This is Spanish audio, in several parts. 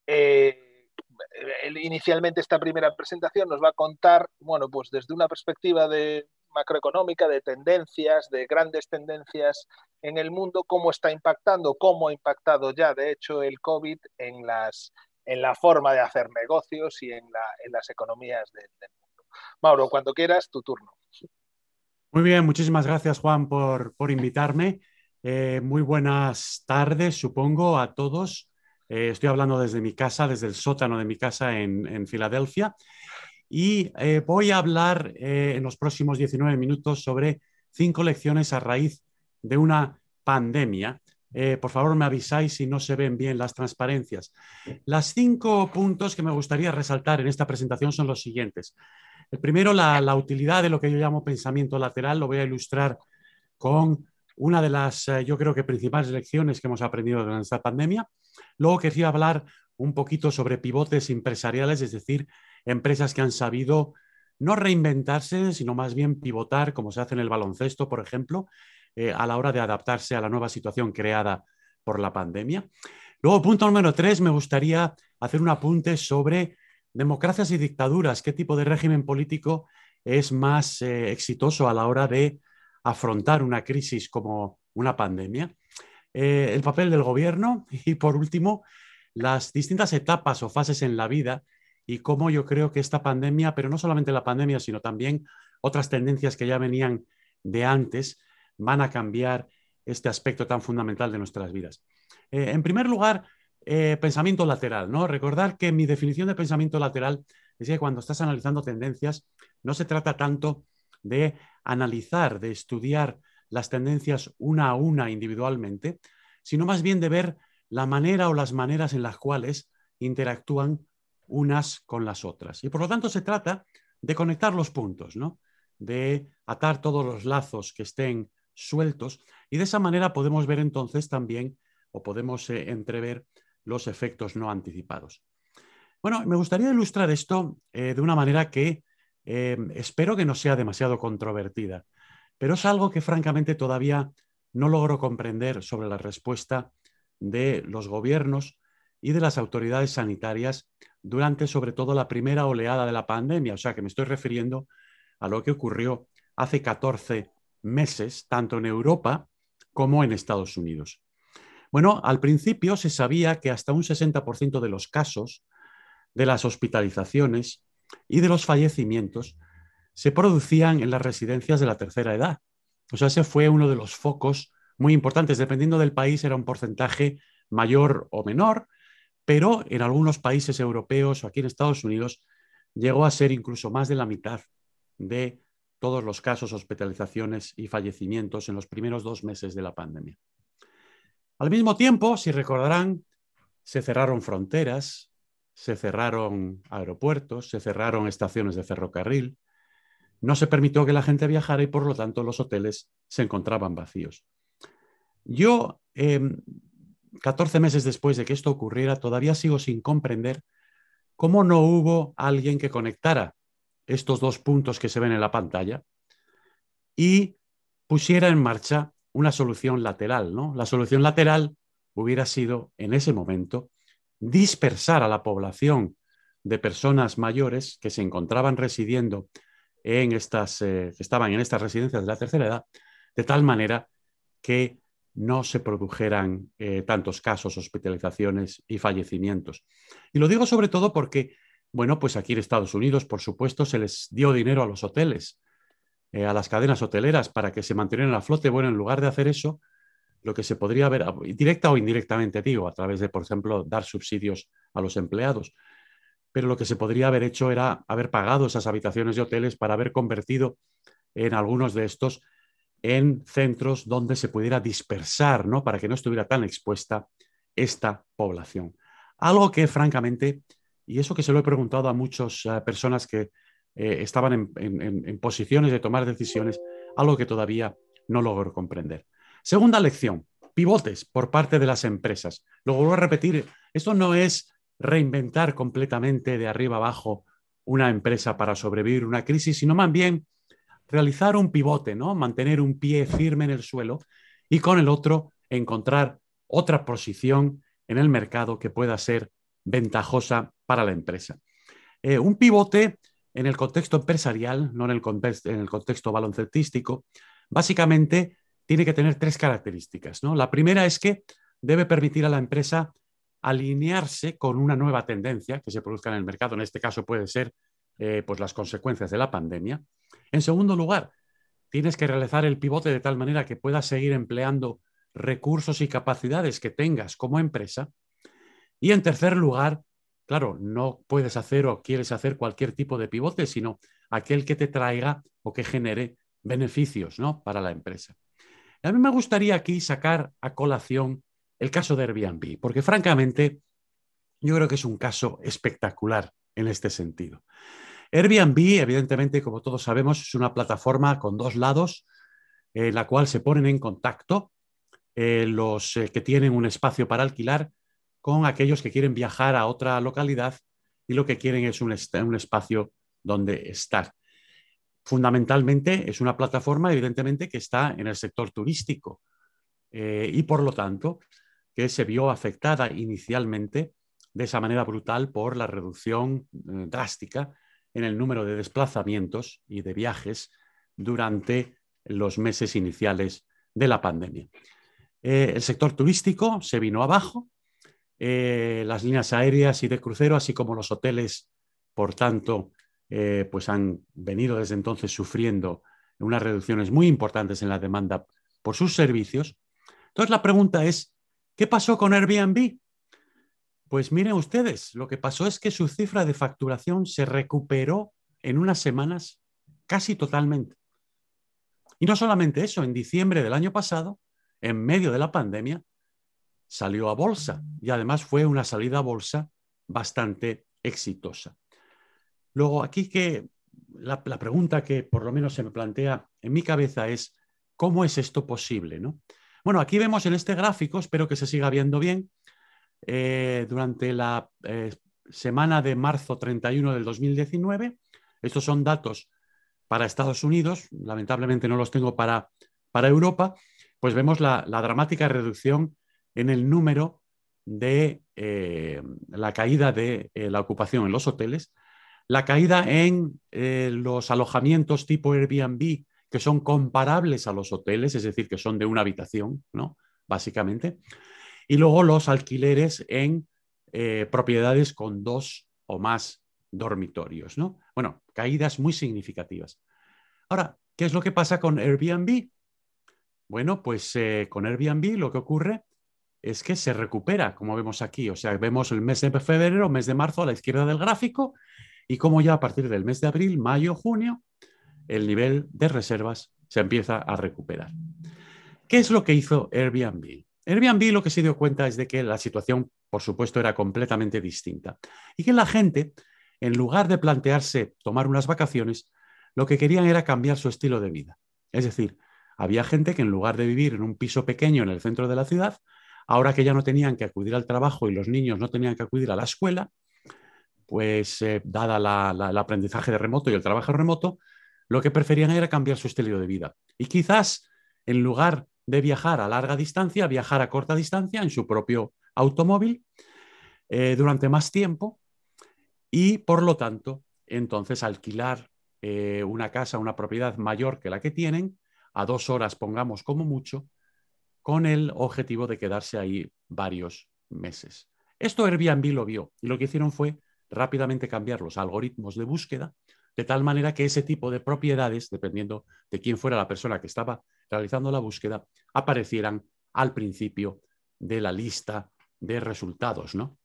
Eh, Inicialmente esta primera presentación nos va a contar, bueno, pues desde una perspectiva de macroeconómica, de tendencias, de grandes tendencias en el mundo, cómo está impactando, cómo ha impactado ya, de hecho, el COVID en la forma de hacer negocios y en las economías del mundo. Mauro, cuando quieras, tu turno. Muy bien, muchísimas gracias Juan por invitarme. Muy buenas tardes, supongo, a todos. Estoy hablando desde mi casa, desde el sótano de mi casa en Filadelfia, y voy a hablar en los próximos 19 minutos sobre 5 lecciones a raíz de una pandemia. Por favor, me avisáis si no se ven bien las transparencias. Las 5 puntos que me gustaría resaltar en esta presentación son los siguientes. El primero, la utilidad de lo que yo llamo pensamiento lateral, lo voy a ilustrar con una de las, yo creo que principales lecciones que hemos aprendido durante esta pandemia. Luego quería hablar un poquito sobre pivotes empresariales, es decir, empresas que han sabido no reinventarse, sino más bien pivotar, como se hace en el baloncesto, por ejemplo, a la hora de adaptarse a la nueva situación creada por la pandemia. Luego, punto número 3, me gustaría hacer un apunte sobre democracias y dictaduras. ¿Qué tipo de régimen político es más exitoso a la hora de afrontar una crisis como una pandemia? El papel del gobierno y, por último, las distintas etapas o fases en la vida y cómo yo creo que esta pandemia, pero no solamente la pandemia, sino también otras tendencias que ya venían de antes, van a cambiar este aspecto tan fundamental de nuestras vidas. En primer lugar, pensamiento lateral, ¿no? Recordar que mi definición de pensamiento lateral es que cuando estás analizando tendencias, no se trata tanto de analizar, de estudiar las tendencias una a una individualmente, sino más bien de ver la manera o las maneras en las cuales interactúan unas con las otras. Y por lo tanto se trata de conectar los puntos, ¿no? De atar todos los lazos que estén sueltos, y de esa manera podemos ver entonces también, o podemos entrever los efectos no anticipados. Bueno, me gustaría ilustrar esto de una manera que espero que no sea demasiado controvertida, pero es algo que francamente todavía no logro comprender sobre la respuesta de los gobiernos y de las autoridades sanitarias durante sobre todo la primera oleada de la pandemia. O sea, que me estoy refiriendo a lo que ocurrió hace 14 meses, tanto en Europa como en Estados Unidos. Bueno, al principio se sabía que hasta un 60% de los casos, de las hospitalizaciones y de los fallecimientos se producían en las residencias de la tercera edad. O sea, ese fue uno de los focos muy importantes. Dependiendo del país, era un porcentaje mayor o menor, pero en algunos países europeos o aquí en Estados Unidos llegó a ser incluso más de la mitad de todos los casos, hospitalizaciones y fallecimientos en los primeros 2 meses de la pandemia. Al mismo tiempo, si recordarán, se cerraron fronteras, se cerraron aeropuertos, se cerraron estaciones de ferrocarril, no se permitió que la gente viajara y por lo tanto los hoteles se encontraban vacíos. Yo, 14 meses después de que esto ocurriera, todavía sigo sin comprender cómo no hubo alguien que conectara estos dos puntos que se ven en la pantalla y pusiera en marcha una solución lateral, ¿no? La solución lateral hubiera sido, en ese momento, dispersar a la población de personas mayores que se encontraban residiendo que estaban en estas residencias de la tercera edad, de tal manera que no se produjeran tantos casos, hospitalizaciones y fallecimientos. Y lo digo sobre todo porque, bueno, pues aquí en Estados Unidos, por supuesto, se les dio dinero a los hoteles, a las cadenas hoteleras para que se mantuvieran a flote. Bueno, en lugar de hacer eso, lo que se podría ver, directa o indirectamente, digo, a través de, por ejemplo, dar subsidios a los empleados, pero lo que se podría haber hecho era haber pagado esas habitaciones de hoteles para haber convertido en algunos de estos en centros donde se pudiera dispersar, ¿no? Para que no estuviera tan expuesta esta población. Algo que, francamente, y eso que se lo he preguntado a muchas personas que estaban en posiciones de tomar decisiones, algo que todavía no logro comprender. Segunda lección, pivotes por parte de las empresas. Lo vuelvo a repetir, esto no es reinventar completamente de arriba abajo una empresa para sobrevivir una crisis, sino más bien realizar un pivote, ¿no? Mantener un pie firme en el suelo y con el otro encontrar otra posición en el mercado que pueda ser ventajosa para la empresa. Un pivote en el contexto empresarial, no en el contexto baloncetístico, básicamente tiene que tener tres características, ¿no? La primera es que debe permitir a la empresa alinearse con una nueva tendencia que se produzca en el mercado. En este caso puede ser pues las consecuencias de la pandemia. En segundo lugar, tienes que realizar el pivote de tal manera que puedas seguir empleando recursos y capacidades que tengas como empresa. Y en tercer lugar, claro, no puedes hacer o quieres hacer cualquier tipo de pivote, sino aquel que te traiga o que genere beneficios, ¿no?, para la empresa. A mí me gustaría aquí sacar a colación el caso de Airbnb, porque francamente yo creo que es un caso espectacular en este sentido. Airbnb, evidentemente, como todos sabemos, es una plataforma con dos lados en la cual se ponen en contacto los que tienen un espacio para alquilar con aquellos que quieren viajar a otra localidad y lo que quieren es un espacio donde estar. Fundamentalmente es una plataforma, evidentemente, que está en el sector turístico y, por lo tanto, que se vio afectada inicialmente de esa manera brutal por la reducción drástica en el número de desplazamientos y de viajes durante los meses iniciales de la pandemia. El sector turístico se vino abajo, las líneas aéreas y de crucero, así como los hoteles, por tanto, pues han venido desde entonces sufriendo unas reducciones muy importantes en la demanda por sus servicios. Entonces la pregunta es, ¿qué pasó con Airbnb? Pues miren ustedes, lo que pasó es que su cifra de facturación se recuperó en unas semanas casi totalmente. Y no solamente eso, en diciembre del año pasado, en medio de la pandemia, salió a bolsa y además fue una salida a bolsa bastante exitosa. Luego, aquí que la pregunta que por lo menos se me plantea en mi cabeza es, ¿cómo es esto posible, no? Bueno, aquí vemos en este gráfico, espero que se siga viendo bien, durante la semana de marzo 31 del 2019, estos son datos para Estados Unidos, lamentablemente no los tengo para Europa, pues vemos la dramática reducción en el número de la caída de la ocupación en los hoteles, la caída en los alojamientos tipo Airbnb, que son comparables a los hoteles, es decir, que son de una habitación, ¿no?, básicamente, y luego los alquileres en propiedades con 2 o más dormitorios, ¿no? Bueno, caídas muy significativas. Ahora, ¿qué es lo que pasa con Airbnb? Bueno, pues con Airbnb lo que ocurre es que se recupera, como vemos aquí. O sea, vemos el mes de febrero, mes de marzo a la izquierda del gráfico y como ya a partir del mes de abril, mayo, junio, el nivel de reservas se empieza a recuperar. ¿Qué es lo que hizo Airbnb? Airbnb lo que se dio cuenta es de que la situación, por supuesto, era completamente distinta y que la gente, en lugar de plantearse tomar unas vacaciones, lo que querían era cambiar su estilo de vida. Es decir, había gente que en lugar de vivir en un piso pequeño en el centro de la ciudad, ahora que ya no tenían que acudir al trabajo y los niños no tenían que acudir a la escuela, pues dada el aprendizaje de remoto y el trabajo remoto, lo que preferían era cambiar su estilo de vida. Y quizás, en lugar de viajar a larga distancia, viajar a corta distancia en su propio automóvil durante más tiempo y, por lo tanto, entonces alquilar una casa, una propiedad mayor que la que tienen, a 2 horas, pongamos como mucho, con el objetivo de quedarse ahí varios meses. Esto Airbnb lo vio y lo que hicieron fue rápidamente cambiar los algoritmos de búsqueda de tal manera que ese tipo de propiedades, dependiendo de quién fuera la persona que estaba realizando la búsqueda, aparecieran al principio de la lista de resultados, ¿no?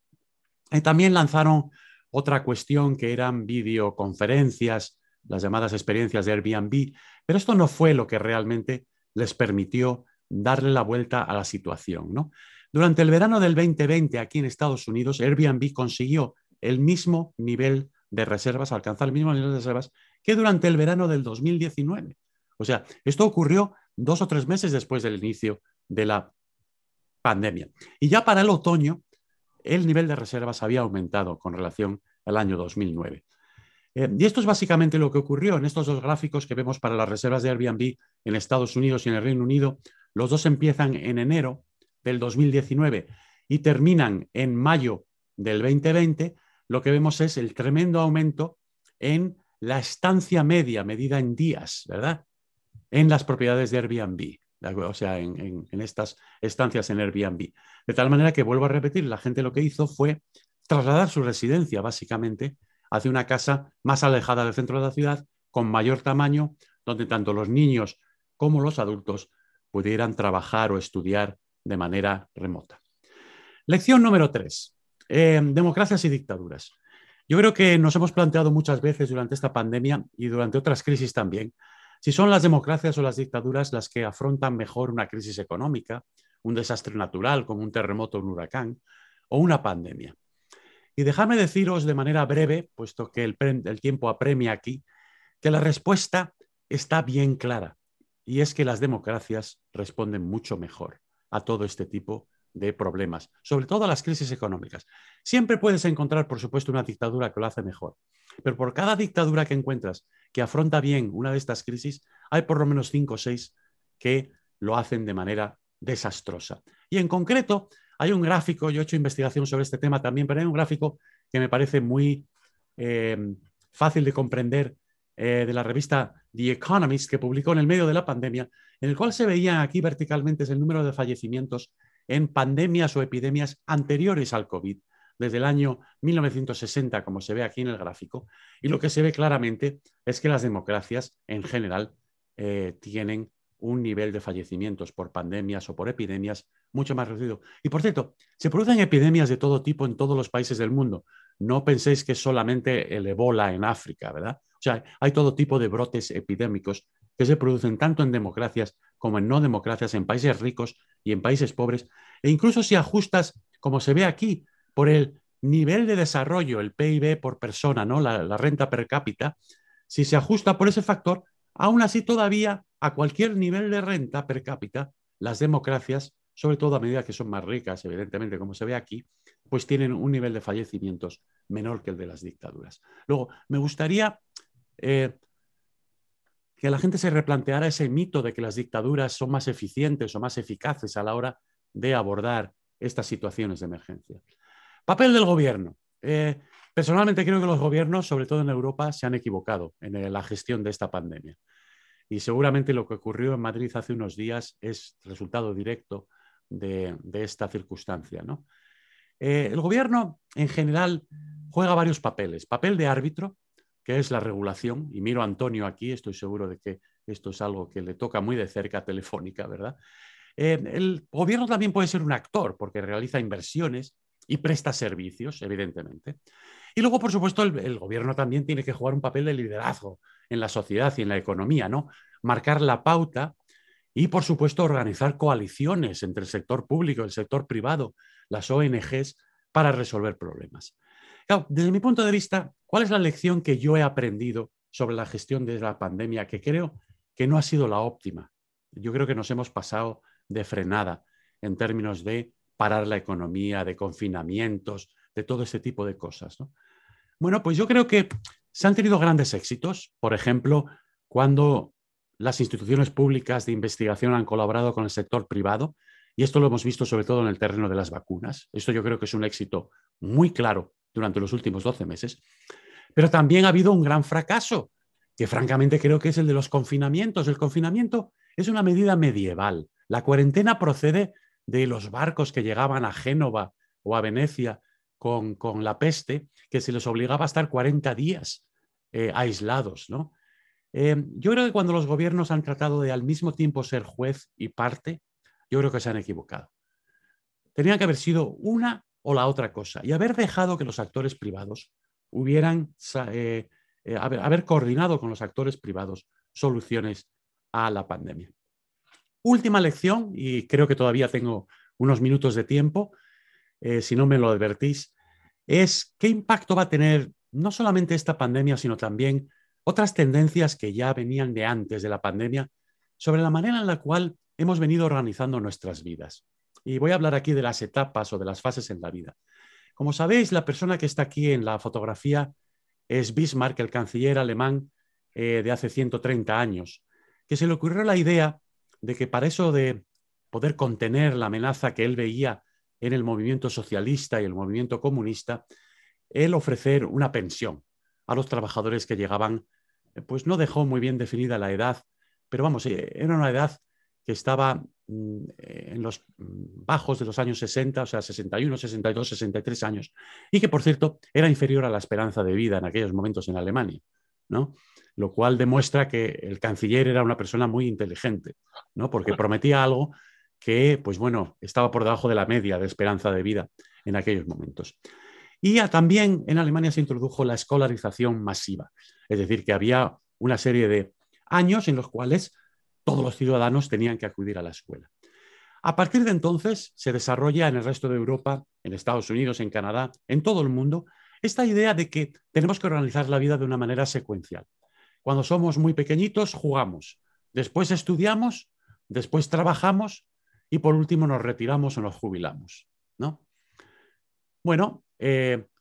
Y también lanzaron otra cuestión que eran videoconferencias, las llamadas experiencias de Airbnb, pero esto no fue lo que realmente les permitió darle la vuelta a la situación, ¿no? Durante el verano del 2020 aquí en Estados Unidos, Airbnb consiguió el mismo nivel de reservas, alcanzar el mismo nivel de reservas que durante el verano del 2019. O sea, esto ocurrió 2 o 3 meses después del inicio de la pandemia. Y ya para el otoño, el nivel de reservas había aumentado con relación al año 2009. Y esto es básicamente lo que ocurrió en estos dos gráficos que vemos para las reservas de Airbnb en Estados Unidos y en el Reino Unido. Los dos empiezan en enero del 2019 y terminan en mayo del 2020, lo que vemos es el tremendo aumento en la estancia media, medida en días, ¿verdad? En las propiedades de Airbnb, o sea, en estas estancias en Airbnb. De tal manera que, vuelvo a repetir, la gente lo que hizo fue trasladar su residencia, básicamente, hacia una casa más alejada del centro de la ciudad, con mayor tamaño, donde tanto los niños como los adultos pudieran trabajar o estudiar de manera remota. Lección número 3. Democracias y dictaduras. Yo creo que nos hemos planteado muchas veces durante esta pandemia y durante otras crisis también, si son las democracias o las dictaduras las que afrontan mejor una crisis económica, un desastre natural como un terremoto o un huracán, o una pandemia. Y dejadme deciros de manera breve, puesto que el tiempo apremia aquí, que la respuesta está bien clara, y es que las democracias responden mucho mejor a todo este tipo de problemas, sobre todo a las crisis económicas. Siempre puedes encontrar, por supuesto, una dictadura que lo hace mejor, pero por cada dictadura que encuentras que afronta bien una de estas crisis, hay por lo menos 5 o 6 que lo hacen de manera desastrosa. Y en concreto, hay un gráfico, yo he hecho investigación sobre este tema también, pero hay un gráfico que me parece muy fácil de comprender, de la revista The Economist, que publicó en el medio de la pandemia, en el cual se veía aquí verticalmente el número de fallecimientos en pandemias o epidemias anteriores al COVID, desde el año 1960, como se ve aquí en el gráfico, y lo que se ve claramente es que las democracias en general tienen un nivel de fallecimientos por pandemias o por epidemias mucho más reducido. Y por cierto, se producen epidemias de todo tipo en todos los países del mundo. No penséis que es solamente el ébola en África, ¿verdad? O sea, hay todo tipo de brotes epidémicos que se producen tanto en democracias como en no democracias, en países ricos y en países pobres. E incluso si ajustas, como se ve aquí, por el nivel de desarrollo, el PIB por persona, ¿no? La renta per cápita, si se ajusta por ese factor, aún así todavía a cualquier nivel de renta per cápita, las democracias, sobre todo a medida que son más ricas, evidentemente, como se ve aquí, pues tienen un nivel de fallecimientos menor que el de las dictaduras. Luego, me gustaría que la gente se replanteara ese mito de que las dictaduras son más eficientes o más eficaces a la hora de abordar estas situaciones de emergencia. Papel del gobierno. Personalmente creo que los gobiernos, sobre todo en Europa, se han equivocado en la gestión de esta pandemia. Y seguramente lo que ocurrió en Madrid hace unos días es resultado directo de esta circunstancia, ¿no? El gobierno, en general, juega varios papeles. Papel de árbitro, que es la regulación, y miro a Antonio aquí, estoy seguro de que esto es algo que le toca muy de cerca a Telefónica, ¿verdad? El gobierno también puede ser un actor, porque realiza inversiones y presta servicios, evidentemente. Y luego, por supuesto, el gobierno también tiene que jugar un papel de liderazgo en la sociedad y en la economía, ¿no? Marcar la pauta y, por supuesto, organizar coaliciones entre el sector público y el sector privado, las ONGs, para resolver problemas. Claro, desde mi punto de vista, ¿cuál es la lección que yo he aprendido sobre la gestión de la pandemia? Que creo que no ha sido la óptima. Yo creo que nos hemos pasado de frenada en términos de parar la economía, de confinamientos, de todo ese tipo de cosas, ¿no? Bueno, pues yo creo que se han tenido grandes éxitos. Por ejemplo, cuando las instituciones públicas de investigación han colaborado con el sector privado, y esto lo hemos visto sobre todo en el terreno de las vacunas. Esto yo creo que es un éxito muy claro durante los últimos 12 meses. Pero también ha habido un gran fracaso, que francamente creo que es el de los confinamientos. El confinamiento es una medida medieval. La cuarentena procede de los barcos que llegaban a Génova o a Venecia con la peste, que se les obligaba a estar 40 días aislados, ¿no? Yo creo que cuando los gobiernos han tratado de al mismo tiempo ser juez y parte, yo creo que se han equivocado. Tenían que haber sido una o la otra cosa y haber dejado que los actores privados hubieran haber coordinado con los actores privados soluciones a la pandemia. Última lección, y creo que todavía tengo unos minutos de tiempo, si no me lo advertís, es qué impacto va a tener no solamente esta pandemia, sino también otras tendencias que ya venían de antes de la pandemia sobre la manera en la cual hemos venido organizando nuestras vidas. Y voy a hablar aquí de las etapas o de las fases en la vida. Como sabéis, la persona que está aquí en la fotografía es Bismarck, el canciller alemán de hace 130 años, que se le ocurrió la idea de que para eso de poder contener la amenaza que él veía en el movimiento socialista y el movimiento comunista el ofrecer una pensión a los trabajadores que llegaban, pues no dejó muy bien definida la edad, pero vamos, era una edad que estaba en los bajos de los años 60, o sea, 61, 62, 63 años, y que, por cierto, era inferior a la esperanza de vida en aquellos momentos en Alemania, ¿no? Lo cual demuestra que el canciller era una persona muy inteligente, ¿no? Porque prometía algo que, pues bueno, estaba por debajo de la media de esperanza de vida en aquellos momentos. Y también en Alemania se introdujo la escolarización masiva, es decir, que había una serie de años en los cuales todos los ciudadanos tenían que acudir a la escuela. A partir de entonces se desarrolla en el resto de Europa, en Estados Unidos, en Canadá, en todo el mundo, esta idea de que tenemos que organizar la vida de una manera secuencial. Cuando somos muy pequeñitos, jugamos, después estudiamos, después trabajamos y por último nos retiramos o nos jubilamos, ¿no? Bueno,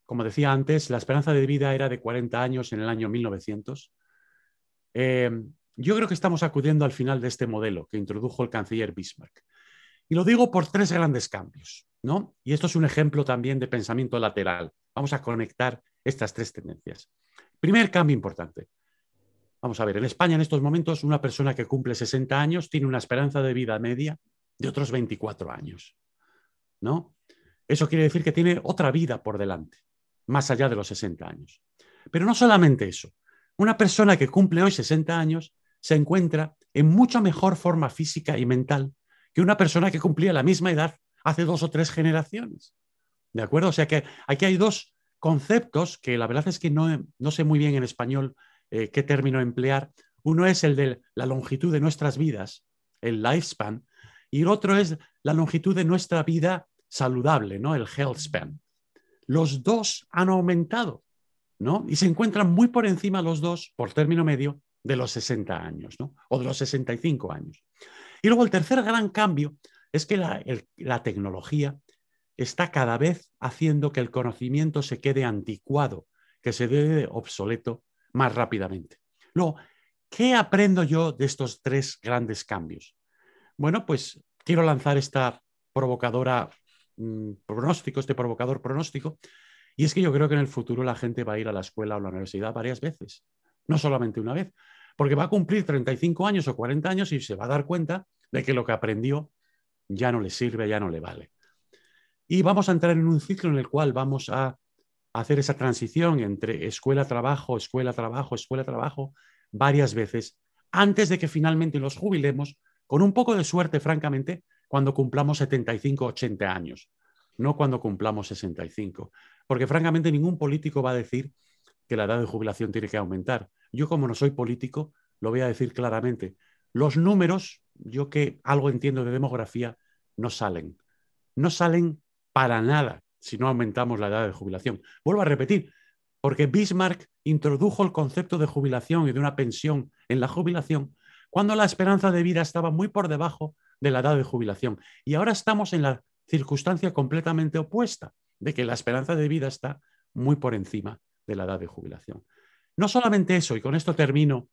como decía antes, la esperanza de vida era de 40 años en el año 1900. Yo creo que estamos acudiendo al final de este modelo que introdujo el canciller Bismarck. Y lo digo por tres grandes cambios, ¿no? Y esto es un ejemplo también de pensamiento lateral. Vamos a conectar estas tres tendencias. Primer cambio importante. Vamos a ver, en España en estos momentos una persona que cumple 60 años tiene una esperanza de vida media de otros 24 años, ¿no? Eso quiere decir que tiene otra vida por delante, más allá de los 60 años. Pero no solamente eso. Una persona que cumple hoy 60 años se encuentra en mucha mejor forma física y mental que una persona que cumplía la misma edad hace 2 o 3 generaciones. ¿De acuerdo? O sea que aquí hay dos conceptos que la verdad es que no sé muy bien en español qué término emplear. Uno es el de la longitud de nuestras vidas, el lifespan, y el otro es la longitud de nuestra vida saludable, ¿no? El health span. Los dos han aumentado, ¿no? Y se encuentran muy por encima los dos, por término medio, de los 60 años, ¿no? O de los 65 años. Y luego el tercer gran cambio es que la tecnología está cada vez haciendo que el conocimiento se quede anticuado, que se quede obsoleto más rápidamente. Luego, ¿qué aprendo yo de estos tres grandes cambios? Bueno, pues quiero lanzar esta provocadora pronóstico, este provocador pronóstico, y es que yo creo que en el futuro la gente va a ir a la escuela o a la universidad varias veces, no solamente una vez, porque va a cumplir 35 años o 40 años y se va a dar cuenta de que lo que aprendió ya no le sirve, ya no le vale. Y vamos a entrar en un ciclo en el cual vamos a hacer esa transición entre escuela-trabajo, escuela-trabajo, escuela-trabajo, varias veces, antes de que finalmente nos jubilemos, con un poco de suerte, francamente, cuando cumplamos 75 o 80 años, no cuando cumplamos 65. Porque, francamente, ningún político va a decir que la edad de jubilación tiene que aumentar. Yo, como no soy político, lo voy a decir claramente. Los números, yo que algo entiendo de demografía, no salen. No salen para nada si no aumentamos la edad de jubilación. Vuelvo a repetir, porque Bismarck introdujo el concepto de jubilación y de una pensión en la jubilación cuando la esperanza de vida estaba muy por debajo de la edad de jubilación. Y ahora estamos en la circunstancia completamente opuesta, de que la esperanza de vida está muy por encima de la edad de jubilación. No solamente eso, y con esto termino,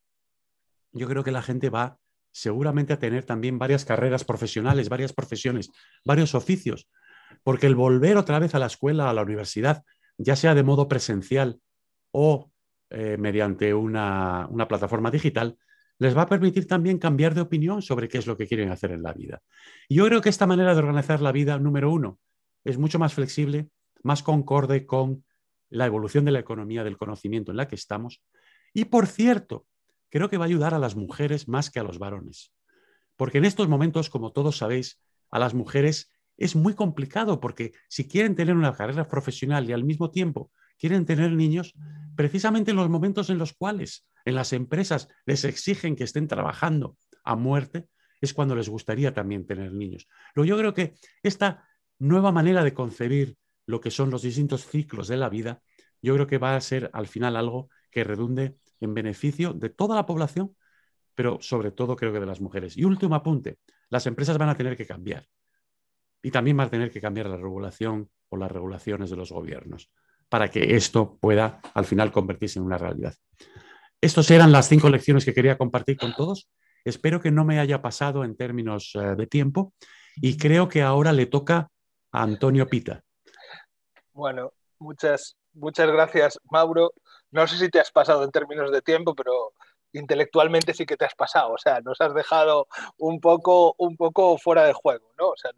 yo creo que la gente va seguramente a tener también varias carreras profesionales, varias profesiones, varios oficios, porque el volver otra vez a la escuela, a la universidad, ya sea de modo presencial o mediante una plataforma digital, les va a permitir también cambiar de opinión sobre qué es lo que quieren hacer en la vida. Y yo creo que esta manera de organizar la vida, número uno, es mucho más flexible, más concorde con la evolución de la economía del conocimiento en la que estamos. Y, por cierto, creo que va a ayudar a las mujeres más que a los varones. Porque en estos momentos, como todos sabéis, a las mujeres es muy complicado porque si quieren tener una carrera profesional y al mismo tiempo quieren tener niños, precisamente en los momentos en los cuales en las empresas les exigen que estén trabajando a muerte, es cuando les gustaría también tener niños. Pero yo creo que esta nueva manera de concebir lo que son los distintos ciclos de la vida, yo creo que va a ser al final algo que redunde en beneficio de toda la población, pero sobre todo creo que de las mujeres. Y último apunte, las empresas van a tener que cambiar. Y también va a tener que cambiar la regulación o las regulaciones de los gobiernos para que esto pueda al final convertirse en una realidad. Estas eran las 5 lecciones que quería compartir con todos. Espero que no me haya pasado en términos de tiempo y creo que ahora le toca a Antonio Pita. Bueno, muchas gracias, Mauro. No sé si te has pasado en términos de tiempo, pero intelectualmente sí que te has pasado. O sea, nos has dejado un poco fuera de juego, ¿no? O sea,